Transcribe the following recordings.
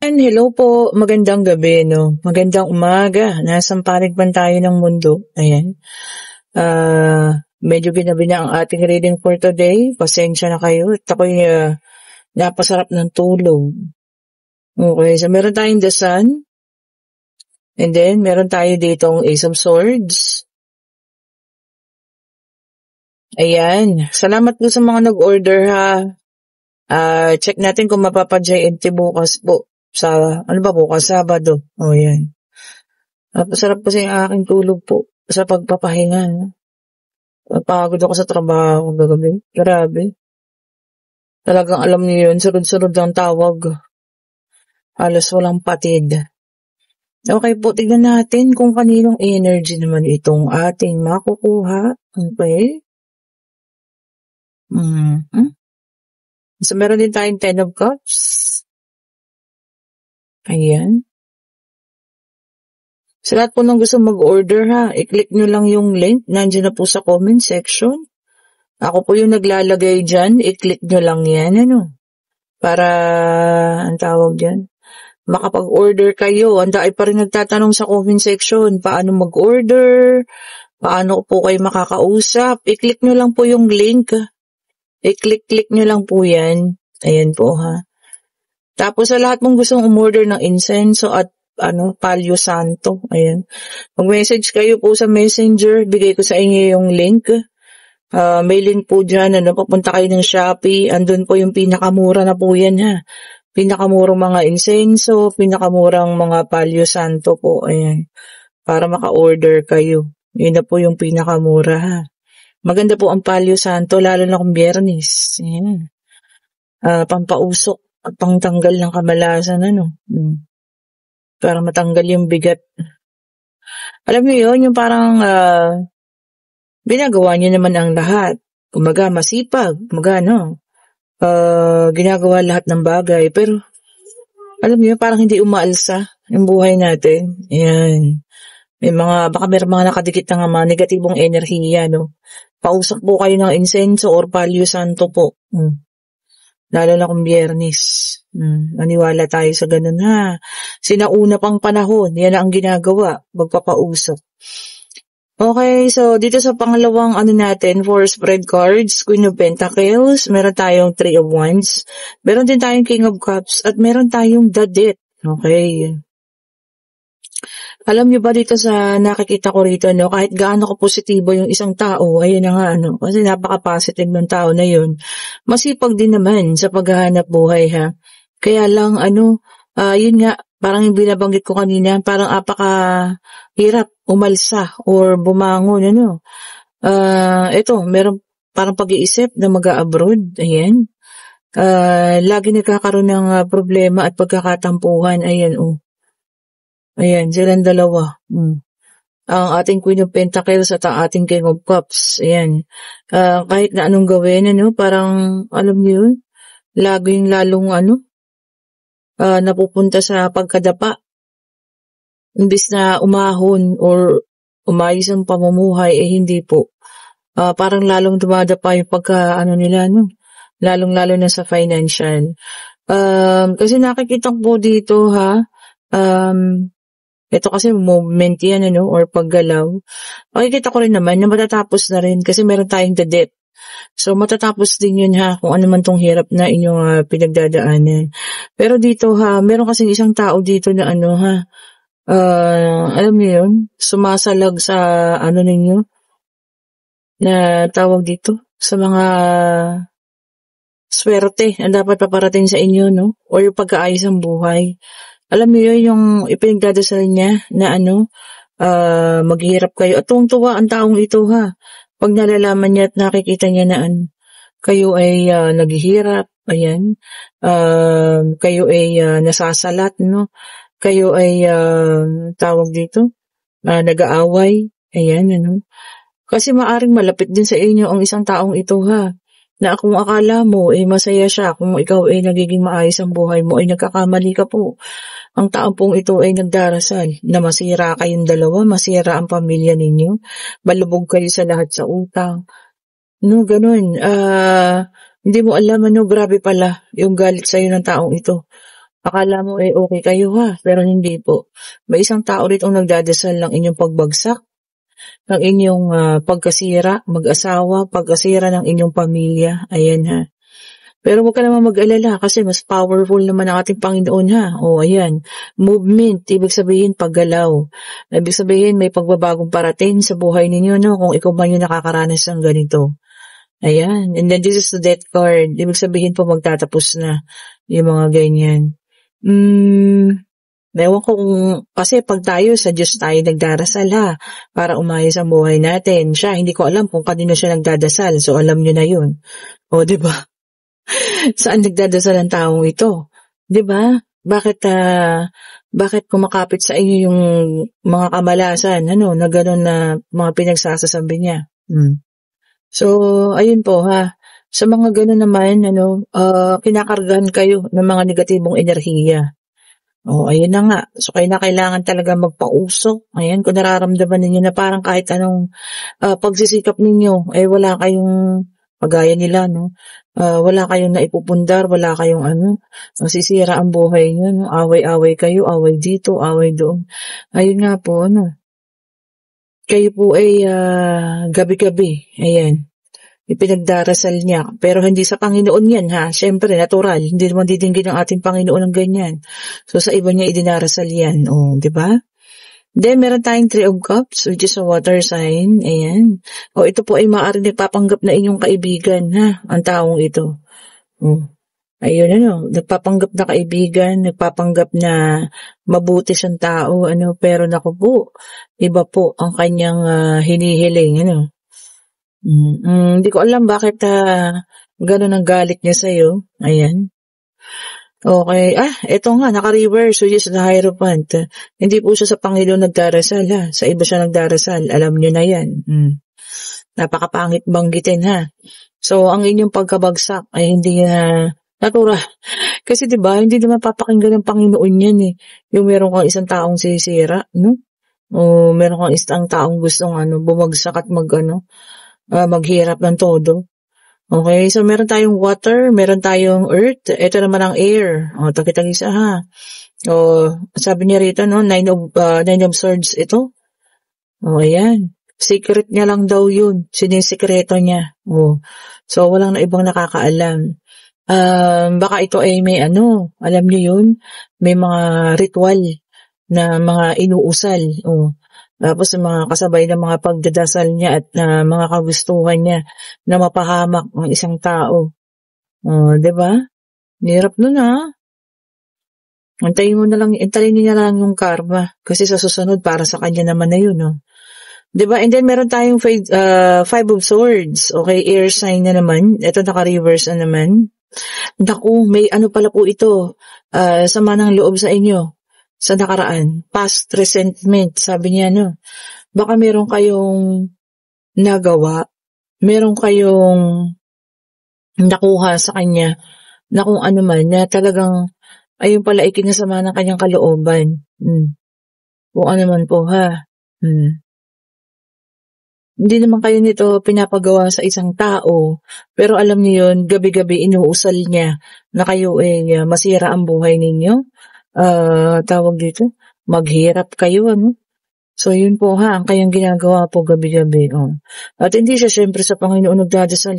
Hello po, magandang gabi 'no, magandang umaga, nasang panig tayo ng mundo, ayan. Medyo ginabi na ang ating reading for today, pasensya na kayo at ako'y, napasarap ng tulog. Okay, so meron tayong The Sun, and then meron tayo ditong Ace of Swords. Ayan, salamat po sa mga nag-order ha. Check natin kung mapapa-JNT bukas po sa bukas, Sabado. Yan. Napasarap kasi ang aking tulog po sa pagpapahinga. Napagod ako sa trabaho kagabi. Grabe. Talagang alam niyo yun, sunod-sunod ang tawag. Halos walang patid. Okay po, tignan natin kung kaninong energy naman itong ating makukuha. Okay. So, meron din tayong 10 of Cups. Ayan. Sa lahat po ng gusto mag-order ha, i-click nyo lang yung link, nandiyan na po sa comment section. Ako po yung naglalagay dyan, i-click nyo lang yan, para, ang tawag dyan, makapag-order kayo. Ang dahil pa rin nagtatanong sa comment section, paano mag-order, paano po kayo makakausap, i-click nyo lang po yung link. I-click nyo lang po yan. Ayan po ha. Tapos sa lahat mong gustong umorder ng incense at Palio Santo. Ayan. Mag-message kayo po sa Messenger. Bigay ko sa inyo yung link. May link po dyan. Papunta kayo ng Shopee. Andun po yung pinakamura na po yan ha. Pinakamurang mga insenso, pinakamurang mga Palio Santo po. Ayan. Para maka-order kayo. Yun na po yung pinakamura ha. Maganda po ang Palio Santo, lalo na kung Biyernes. Ayan. Pampausok at pangtanggal ng kamalasan, para matanggal yung bigat. Alam niyo yun, yung parang ginagawa niyo naman ang lahat. Kumaga masipag, ginagawa lahat ng bagay. Pero, alam niyo, parang hindi umaalsa yung buhay natin. Ayan. Baka may mga nakadikit na mga negatibong enerhiya, Pausap po kayo ng insenso or Palio Santo po. Lalo na kung Biyernes. Maniwala tayo sa ganun ha. Sinauna pang panahon, yan ang ginagawa, magpapausap. Okay, so dito sa pangalawang natin, for spread cards, Queen of Pentacles, meron tayong Three of Wands, meron din tayong King of Cups, at meron tayong The Death. Okay. Alam niyo ba dito sa nakikita ko rito, kahit gaano ko positibo yung isang tao, ayun na nga, kasi napaka-positive ng tao na yun, masipag din naman sa paghahanap buhay, ha. Kaya lang, yun nga, parang yung binabanggit ko kanina, parang apaka-hirap umalsa or bumangon, ito, meron parang pag-iisip na mag-a-abroad, ayan. Lagi nagkakaroon ng problema at pagkakatampuhan, ayan, Ayan, silang dalawa. Ang ating Queen of Pentacles at ang ating King of Cups. Ayan. Kahit na anong gawin, parang, alam niyo yun, lalong, napupunta sa pagkadapa. Imbis na umahon or umayos ang pamumuhay, hindi po. Parang lalong dumadapa yung nila, lalong-lalo na sa financial. Kasi nakikita ko dito, ha, ito kasi movement yan, or paggalaw. Makikita ko rin naman na matatapos na rin kasi meron tayong The Death. So, matatapos din yun ha, kung ano man tong hirap na inyong pinagdadaanan. Pero dito ha, meron kasing isang tao dito na alam niyo yun, sumasalag sa ninyo, na tawag dito, sa mga swerte na dapat paparating sa inyo, or yung pagkaayos ng buhay. Alam niyo yung ipinagdadasal niya na maghihirap kayo. At tuwang-tuwa ang taong ito ha. Pag nalalaman niya at nakikita niya na kayo ay naghihirap, ayan. Kayo ay nasasalat, Kayo ay tawag dito, nag-aaway, ayan, Kasi maaring malapit din sa inyo ang isang taong ito ha. Na kung akala mo masaya siya, kung ikaw ay nagiging maayos ang buhay mo, ay nagkakamali ka po. Ang taong pong ito ay nagdarasal na masira kayong dalawa, masira ang pamilya ninyo, malubog kayo sa lahat sa utang. Ganun. Hindi mo alam, grabe pala yung galit sa'yo ng taong ito. Akala mo okay kayo pero hindi po. May isang tao ritong nagdadasal ng inyong pagbagsak, ng inyong pagkasira, mag-asawa, pagkasira ng inyong pamilya. Ayan Pero huwag ka naman mag-alala kasi mas powerful naman ang ating Panginoon ayan. Movement, ibig sabihin paggalaw. Ibig sabihin may pagbabagong parating sa buhay ninyo kung ikaw man yung nakakaranas ng ganito. Ayan. And then this is the death card. Ibig sabihin po magtatapos na yung mga ganyan. Ewan ko kasi pag tayo sa Diyos tayo nagdarasal para umayos ang buhay natin. Siya, hindi ko alam kung kanino siya nagdadasal. So alam nyo na yun. Di ba? Saan nagdadasal ang taong ito? 'Di ba? Bakit kumakapit sa inyo yung mga kamalasan na gano'n na mga pinagsasasabi niya? So, ayun po Sa mga gano'n naman kinakargahan kayo ng mga negatibong enerhiya. Ayun na nga. So, kailangan talaga magpausok. Ayan, kung nararamdaman ninyo na parang kahit anong pagsisikap ninyo wala kayong pagaya nila wala kayong naipupundar, wala kayong masisira ang buhay niyo away-away kayo, away dito, away doon. Ayun nga po kayo po ay gabi-gabi, ayan, ipinagdarasal niya, pero hindi sa Panginoon yan syempre natural, hindi naman didinggin ng ating Panginoon ng ganyan. So sa iba niya idinarasal yan, di ba? Then, meron tayong Three of Cups, which is a water sign. Ayan. Ito po ay maaaring nagpapanggap na inyong kaibigan, ang taong ito. Ayun, nagpapanggap na kaibigan, nagpapanggap na mabuti siyang tao, pero naku po, iba po ang kanyang hinihiling, Hindi ko alam bakit gano'n ang galit niya sa'yo. Ayan. Okay. Eto nga, naka-reverse, which is the Hierophant. Hindi po siya sa Panginoon nagdarasal, Sa iba siya nagdarasal. Alam niyo na yan. Napakapangit banggitin, So, ang inyong pagkabagsak ay hindi natura. Kasi diba, hindi naman papakinggan ng Panginoon yan, Yung meron kang isang taong sisira, no? O meron kang isang taong gustong bumagsak at maghirap ng todo. Okay, so meron tayong water, meron tayong earth, ito naman ang air. Tagi-tagisa sabi niya rito, nine of swords ito. Ayan. Secret niya lang daw yun. Sinisikreto niya. So walang na ibang nakakaalam. Baka ito ay may alam niyo yun, may mga ritual na mga inuusal. Tapos mga kasabay ng mga pagdadasal niya at mga kagustuhan niya na mapahamak ang isang tao. 'Di ba? Hirap nun Antayin niya lang yung karma kasi sa susunod para sa kanya naman na yun, 'Di ba? And then meron tayong Five of Swords. Okay, air sign na naman. Ito naka-reverse na naman. Naku, may pala po ito. Sama ng loob sa inyo. Sa nakaraan, past resentment, sabi niya, baka meron kayong nagawa, meron kayong nakuha sa kanya, na kung ano man, na talagang, ayun pala, ikinasama ng kanyang kalooban. Kung ano man po, Hindi naman kayo nito pinapagawa sa isang tao, pero alam niyo yun, gabi-gabi inuusal niya na kayo ay masira ang buhay ninyo. Tawag dito, maghirap kayo, So, yun po ang kayang ginagawa po gabi-gabi, At hindi siya syempre sa Panginoon nagdadasal,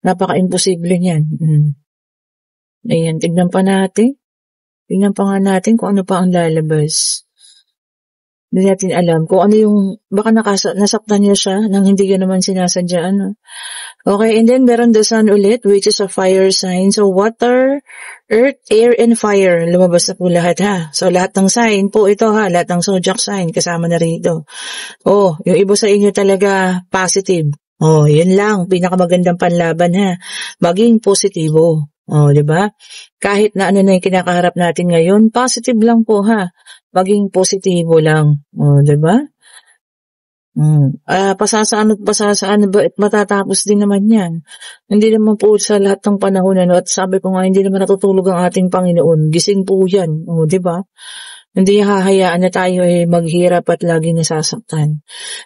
Napaka-imposible niyan. Ayan, tignan pa natin. Tignan pa nga natin kung ano pa ang lalabas. Hindi natin alam kung ano yung, baka nasaktan niya siya nang hindi niya naman sinasadya, Okay, and then meron the sun ulit, which is a fire sign. So, water, earth, air, and fire. Lumabas na po lahat, So, lahat ng sign po ito, Lahat ng zodiac sign, kasama na rito. Yung iba sa inyo talaga, positive. Yun lang, pinakamagandang panlaban, Maging positibo. Di ba? Kahit na na yung kinakaharap natin ngayon, positive lang po, Maging positibo lang. Di ba? Pasasaan ba at matatapos din naman yan. Hindi naman po sa lahat ng panahon at sabi ko nga hindi naman natutulog ang ating Panginoon. Gising po yan, di ba? Hindi hahayaan na tayo maghirap at lagi nasasaktan.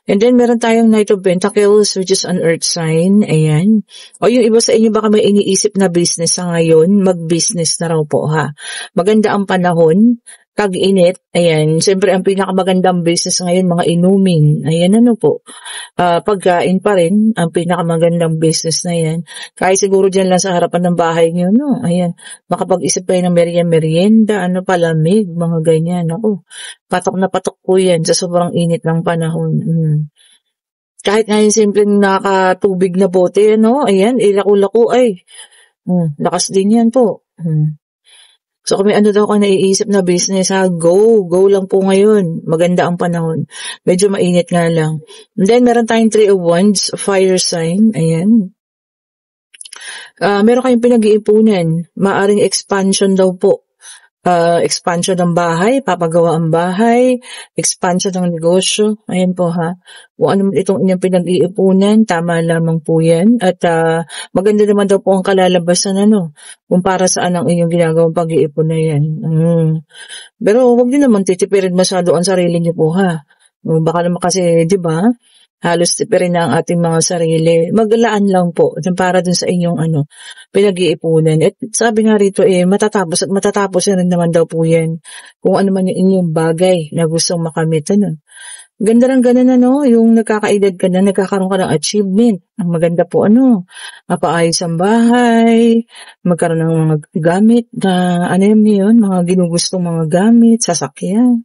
And then, meron tayong Knight of Pentacles, which is an earth sign. Ayan. O yung iba sa inyo, baka may iniisip na business sa ngayon, mag-business na raw po, ha. Maganda ang panahon, tag-init. Ayan. Siyempre, ang pinakamagandang business ngayon, mga inumin. Ayan, ano po. Pagkain pa rin, ang pinakamagandang business na yan. Kahit siguro dyan lang sa harapan ng bahay niyo, no? Ayan, makapag-isip kayo ng merienda, palamig, mga ganyan. Ako, patok na patok po yan sa sobrang init ng panahon. Kahit ngayon simpleng nakatubig na bote, no? Ayan, ilako-lako ay. Lakas din yan po. So kung may daw ka naiisip na business, go lang po ngayon. Maganda ang panahon. Medyo mainit nga lang. And then meron tayong Three of Wands, fire sign. Ayan. Meron kayong pinag-iipunan. Maaring expansion daw po. Expansion ng bahay, papagawa ang bahay, expansion ng negosyo. Ayan po, ha. Kung ano itong inyong pinag-iipunan, tama lamang po yan. At maganda naman daw po ang kalalabasan, kung para saan ang inyong ginagawang pag-iipon na yan. Pero huwag din naman titipirin masyado ang sarili niyo po, ha. Baka naman kasi, di ba, halos tipirin na ang ating mga sarili. Maglaan lang po para dun sa inyong pinag-iipunan. At sabi nga rito, matatapos at matatapos na rin naman daw po yan. Kung ano man yung inyong bagay na gustong makamit. Ganda ng ganun, yung nagkakaedad ka na, nagkakaroon ka ng achievement. Ang maganda po, mapaayos ang bahay, magkaroon ng mga gamit na, mga ginugustong mga gamit, sasakyan.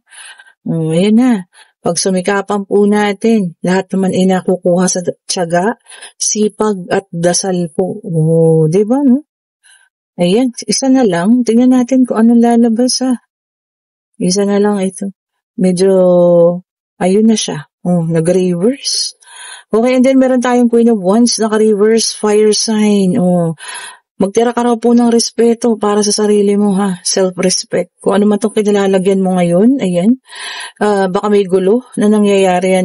Ayan na. Pag sumikapan po natin, lahat naman nakukuha sa tiyaga, sipag at dasal po. Di ba, no? Ayan, isa na lang. Tingnan natin kung anong lalabas, ha. Isa na lang ito. Medyo, ayun na siya. Nag-reverse. Okay, and then meron tayong Queen of Wands, naka-reverse, fire sign. Magtira ka raw po ng respeto para sa sarili mo, ha. Self-respect. Kung ano man itong kinalalagyan mo ngayon, ayan. Baka may gulo na nangyayari,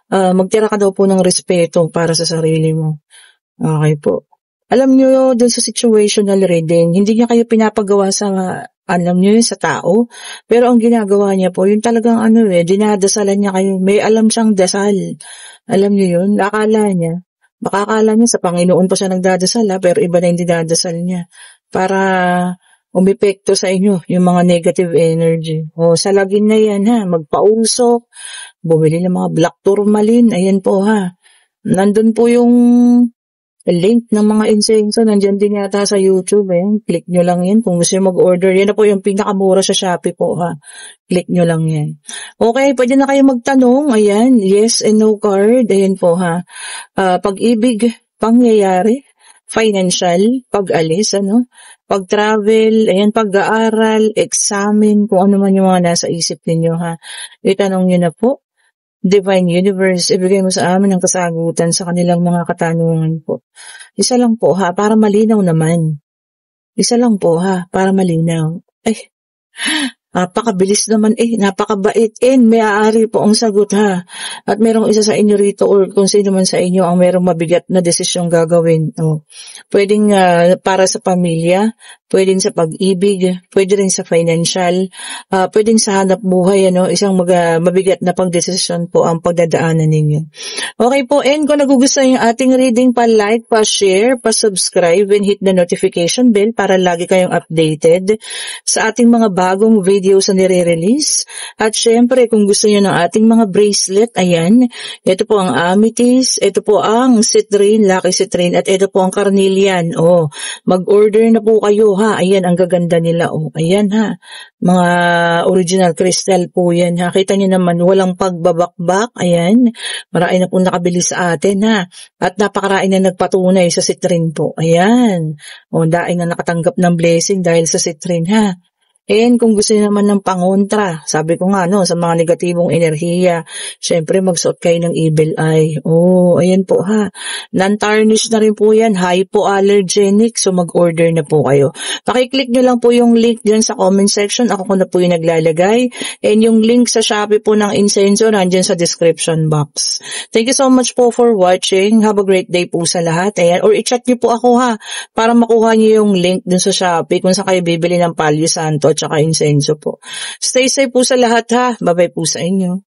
magtira ka daw po ng respeto para sa sarili mo. Okay po. Alam nyo, dun sa situational reading, hindi niya kayo pinapagawa sa, sa tao. Pero ang ginagawa niya po, yung talagang dinadasalan niya kayo. May alam siyang dasal. Alam nyo yun? Baka akala niya sa Panginoon pa siya nagdadasal, pero iba na yung dinadasal niya. Para umepekto sa inyo yung mga negative energy. Sa lagin na yan, ha. Magpausok, bumili ng mga black tourmaline. Ayan po, ha. Nandun po yung link ng mga insenso. Nandyan din yata sa YouTube. Click nyo lang yan kung gusto nyo mag-order. Yan na po yung pinakamura sa Shopee po, ha. Click nyo lang yan. Okay, pwede na kayo magtanong. Ayan, yes and no card. Ayan po, ha. Pag-ibig, pangyayari, financial, pag-alis, pag-travel, ayan, pag-aaral, examine, kung ano man yung mga nasa isip ninyo, ha. Itanong nyo na po. Divine Universe, ibigay mo sa amin ang kasagutan sa kanilang mga katanungan po. Isa lang po, ha, para malinaw naman. Isa lang po, ha, para malinaw. Napakabilis naman, napakabait, may aari po ang sagot, ha. At merong isa sa inyo rito or kung sino man sa inyo ang merong mabigat na desisyong gagawin. Pwedeng para sa pamilya, pwedeng sa pag-ibig, pwede rin sa financial, pwedeng sa hanap buhay, isang mabigat na pagdesisyon po ang pagdadaanan ninyo. Okay po, and kung nagugustuhan yung ating reading, pa-like, pa-share, pa-subscribe, and hit the notification bell para lagi kayong updated sa ating mga bagong videos na nire-release. At syempre, kung gusto niyo ng ating mga bracelet, ayan, ito po ang amethyst, ito po ang citrine, lucky citrine, at ito po ang carnelian. Mag-order na po kayo, ha. Ayan, ang gaganda nila. Ayan, ha. Mga original crystal po yan, ha. Kita niyo naman, walang pagbabakbak. Ayan, marami na po nakabili sa atin, ha. At napakarami na nagpatunay sa citrine po. Ayan. Daing na nakatanggap ng blessing dahil sa citrine, ha. And kung gusto niyo naman ng pangontra, sabi ko nga, sa mga negatibong enerhiya, syempre magsuot kayo ng evil eye. Ayan po, ha. Non-tarnish na rin po yan, hypoallergenic, so mag-order na po kayo. Pakiclick nyo lang po yung link dyan sa comment section, ako ko na po yung naglalagay. And yung link sa Shopee po ng insenso, nandyan sa description box. Thank you so much po for watching. Have a great day po sa lahat. Ayan. Or i-chat nyo po ako, ha, para makuha nyo yung link dun sa Shopee kung saan kayo bibili ng Palio Santo. at saka insenso po. Stay safe po sa lahat ha. Bye-bye po sa inyo.